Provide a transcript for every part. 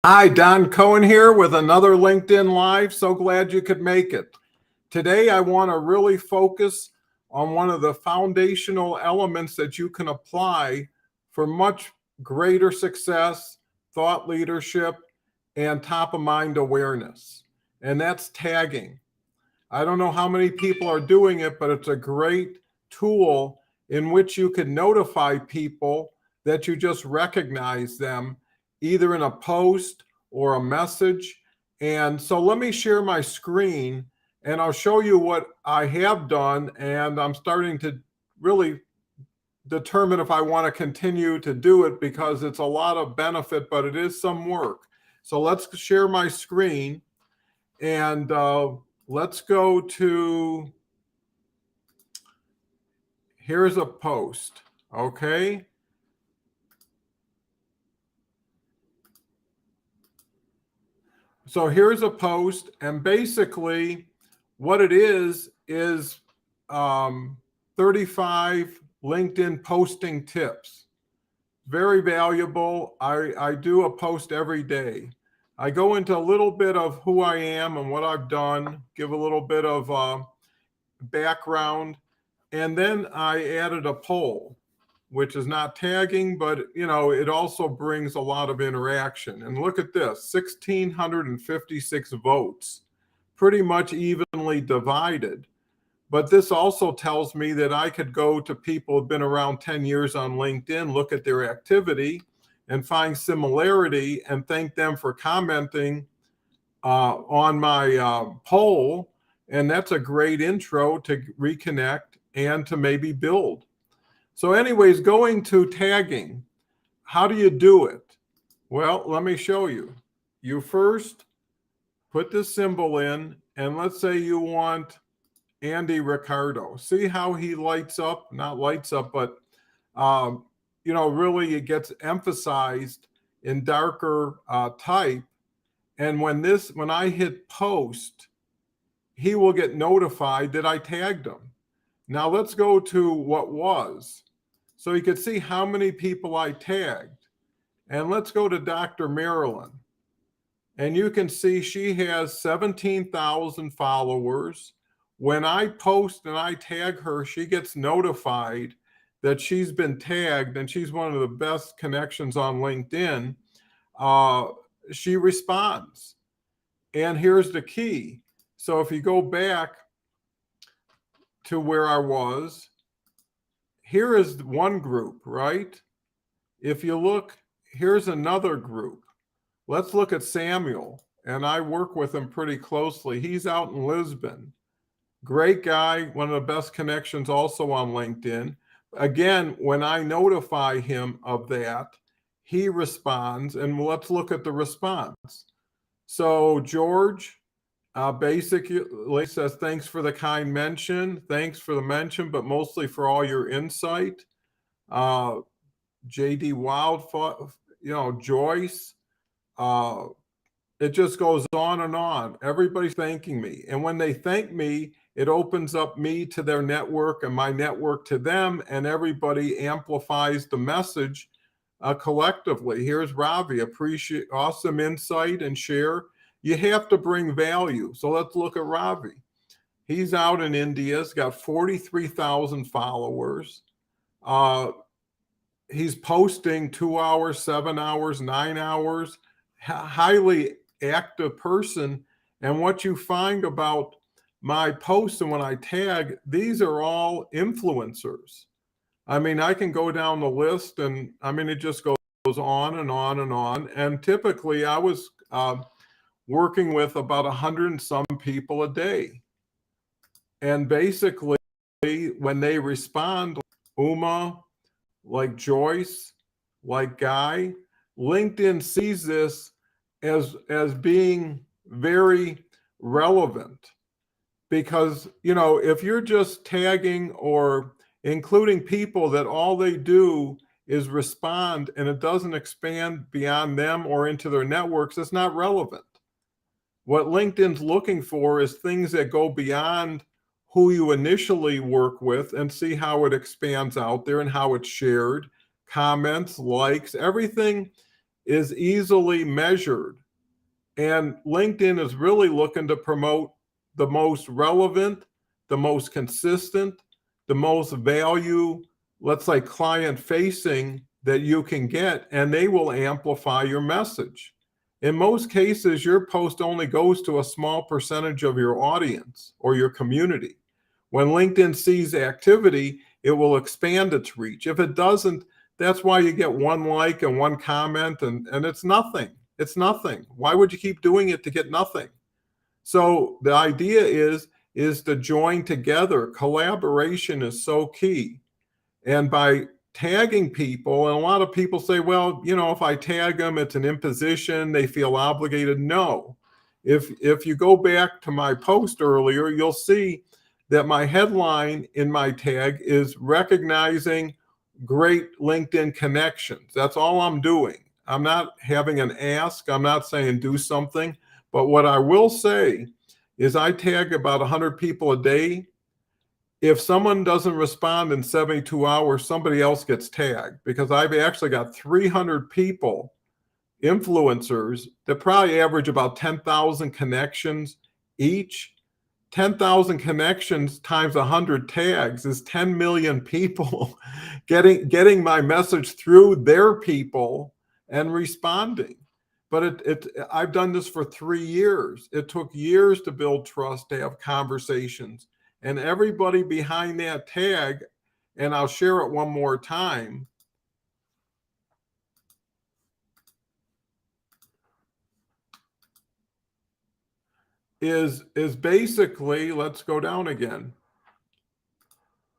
Hi, Don Cohen here with another LinkedIn Live. So glad you could make it. Today, I want to really focus on one of the foundational elements that you can apply for much greater success, thought leadership, and top of mind awareness. And that's tagging. I don't know how many people are doing it, but it's a great tool in which you can notify people that you just recognize them either in a post or a message. And so let me share my screen and I'll show you what I have done. And I'm starting to really determine if I want to continue to do it because it's a lot of benefit, but it is some work. So let's share my screen and let's go to, here's a post, okay? So here's a post, and basically what it is 35 LinkedIn posting tips. Very valuable. I do a post every day. I go into a little bit of who I am and what I've done, give a little bit of background, and then I added a poll, which is not tagging, but it also brings a lot of interaction. And look at this, 1,656 votes, pretty much evenly divided. But this also tells me that I could go to people who've been around 10 years on LinkedIn, look at their activity and find similarity and thank them for commenting on my poll. And that's a great intro to reconnect and to maybe build. So anyways, going to tagging, how do you do it? Well, let me show you. You first put this symbol in, and let's say you want Andy Ricardo. See how he lights up? Not lights up, but really it gets emphasized in darker type. And when I hit post, he will get notified that I tagged him. Now let's go to what was. So you can see how many people I tagged. And let's go to Dr. Marilyn. And you can see she has 17,000 followers. When I post and I tag her, she gets notified that she's been tagged, and she's one of the best connections on LinkedIn. She responds. And here's the key. So if you go back to where I was, here is one group, right? If you look, here's another group. Let's look at Samuel, and I work with him pretty closely. He's out in Lisbon. Great guy, one of the best connections also on LinkedIn. Again, when I notify him of that, he responds, and let's look at the response. So George basically says, thanks for the kind mention. Thanks for the mention, but mostly for all your insight. JD Wild, Joyce. It just goes on and on. Everybody's thanking me. And when they thank me, it opens up me to their network and my network to them, and everybody amplifies the message collectively. Here's Ravi, appreciate awesome insight and share. You have to bring value. So let's look at Ravi. He's out in India. He's got 43,000 followers. He's posting 2 hours, 7 hours, 9 hours, highly active person. And what you find about my posts and when I tag, these are all influencers. I mean, I can go down the list and it just goes on and on and on. And typically I was working with about 100 and some people a day. And basically when they respond, like Uma, like Joyce, like Guy, LinkedIn sees this as being very relevant. Because, if you're just tagging or including people that all they do is respond and it doesn't expand beyond them or into their networks, it's not relevant. What LinkedIn's looking for is things that go beyond who you initially work with and see how it expands out there and how it's shared, comments, likes, everything is easily measured. And LinkedIn is really looking to promote the most relevant, the most consistent, the most value, let's say client facing that you can get, and they will amplify your message. In most cases, your post only goes to a small percentage of your audience or your community. When LinkedIn sees activity, it will expand its reach. If it doesn't, that's why you get one like and one comment, and it's nothing. It's nothing. Why would you keep doing it to get nothing? So the idea is to join together. Collaboration is so key. And by tagging people, and a lot of people say, well, if I tag them, it's an imposition, they feel obligated. No. If you go back to my post earlier, you'll see that my headline in my tag is recognizing great LinkedIn connections. That's all I'm doing. I'm not having an ask. I'm not saying do something. But what I will say is I tag about 100 people a day. If someone doesn't respond in 72 hours, somebody else gets tagged, because I've actually got 300 people, influencers, that probably average about 10,000 connections each. 10,000 connections times 100 tags is 10 million people getting my message through their people and responding. But I've done this for 3 years. It took years to build trust, to have conversations. And everybody behind that tag, and I'll share it one more time, is basically, let's go down again.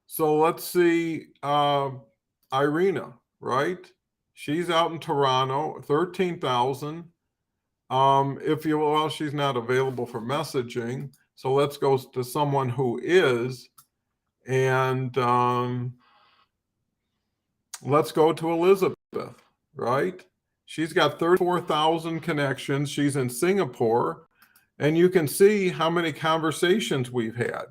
So let's see, Irina, right? She's out in Toronto, 13,000. Well, she's not available for messaging. So let's go to someone who is. And let's go to Elizabeth, right? She's got 34,000 connections. She's in Singapore. And you can see how many conversations we've had.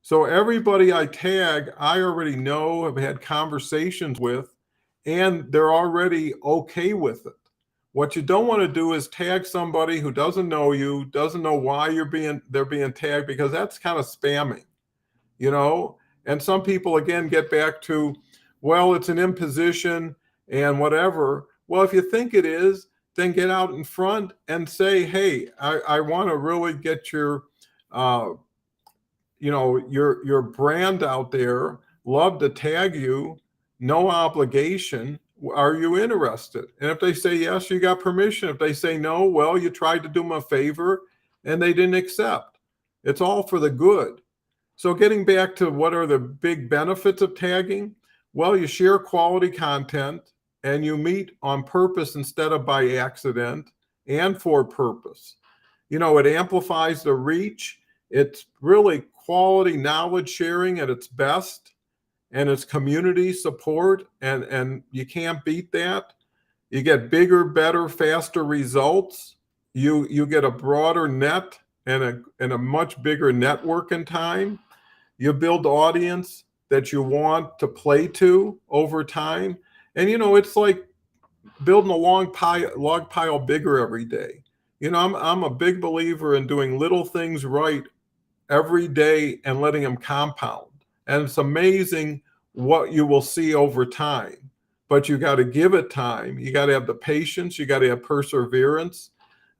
So everybody I tag, I already know, have had conversations with, and they're already okay with it. What you don't want to do is tag somebody who doesn't know you, doesn't know why they're being tagged, because that's kind of spamming, And some people, again, get back to, well, it's an imposition and whatever. Well, if you think it is, then get out in front and say, hey, I want to really get your your brand out there. Love to tag you, no obligation. Are you interested? And if they say yes, you got permission. If they say no, well, you tried to do them a favor and they didn't accept. It's all for the good. So getting back to what are the big benefits of tagging? Well, you share quality content and you meet on purpose instead of by accident, and for purpose. It amplifies the reach. It's really quality knowledge sharing at its best, and it's community support, and you can't beat that. You get bigger, better, faster results. You get a broader net and a much bigger network in time. You build audience that you want to play to over time. And it's like building a log pile bigger every day. I'm a big believer in doing little things right every day and letting them compound. And it's amazing what you will see over time. But you got to give it time. You got to have the patience. You got to have perseverance.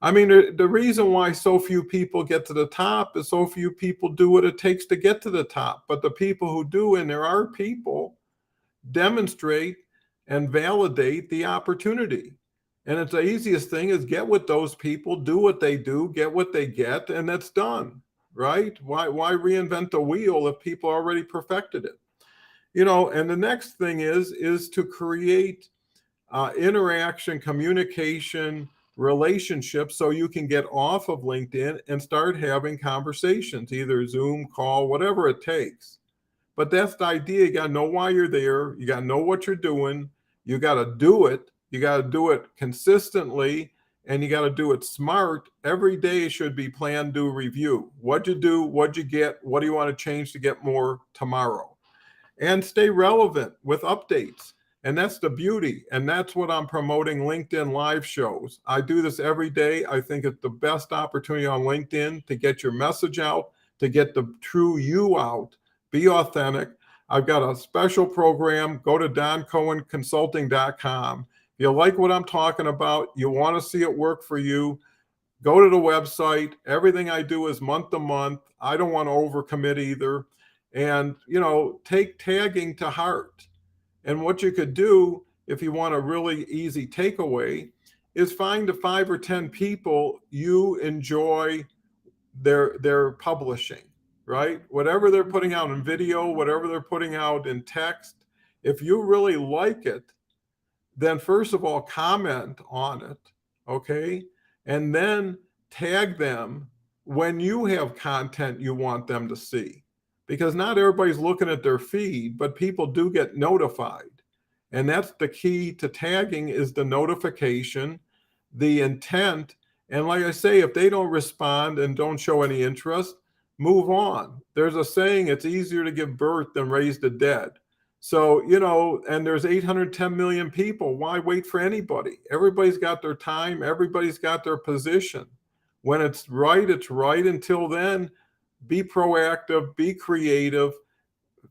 I mean, the reason why so few people get to the top is so few people do what it takes to get to the top. But the people who do, and there are people, demonstrate and validate the opportunity. And it's the easiest thing is get with those people, do what they do, get what they get, and that's done, right? Why reinvent the wheel if people already perfected it? And the next thing is to create interaction, communication, relationships, so you can get off of LinkedIn and start having conversations, either Zoom, call, whatever it takes. But that's the idea. You got to know why you're there. You got to know what you're doing. You got to do it. You got to do it consistently, and you got to do it smart. Every day should be plan, do, review. What'd you do? What'd you get? What do you want to change to get more tomorrow? And stay relevant with updates. And that's the beauty. And that's what I'm promoting, LinkedIn live shows. I do this every day. I think it's the best opportunity on LinkedIn to get your message out, to get the true you out, be authentic. I've got a special program. Go to doncohenconsulting.com. If you like what I'm talking about, you want to see it work for you, go to the website. Everything I do is month to month. I don't want to overcommit either. And, take tagging to heart. And what you could do if you want a really easy takeaway is find the 5 or 10 people you enjoy their publishing, right? Whatever they're putting out in video, whatever they're putting out in text, if you really like it, then first of all, comment on it, okay? And then tag them when you have content you want them to see. Because not everybody's looking at their feed, but people do get notified. And that's the key to tagging, is the notification, the intent. And like I say, if they don't respond and don't show any interest, move on. There's a saying, it's easier to give birth than raise the dead. So, and there's 810 million people. Why wait for anybody? Everybody's got their time. Everybody's got their position. When it's right, it's right. Until then, be proactive, be creative,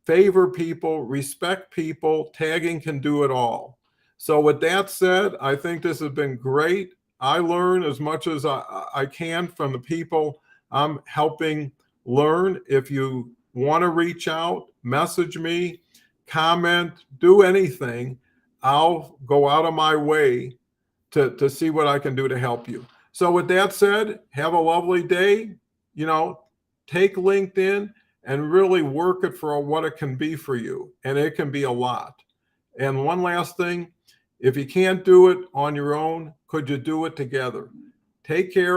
favor people, respect people. Tagging can do it all. So with that said, I think this has been great. I learn as much as I can from the people I'm helping learn. If you want to reach out, message me, comment, do anything. I'll go out of my way to see what I can do to help you. So with that said, have a lovely day. Take LinkedIn and really work it for what it can be for you. And it can be a lot. And one last thing, if you can't do it on your own, could you do it together? Take care.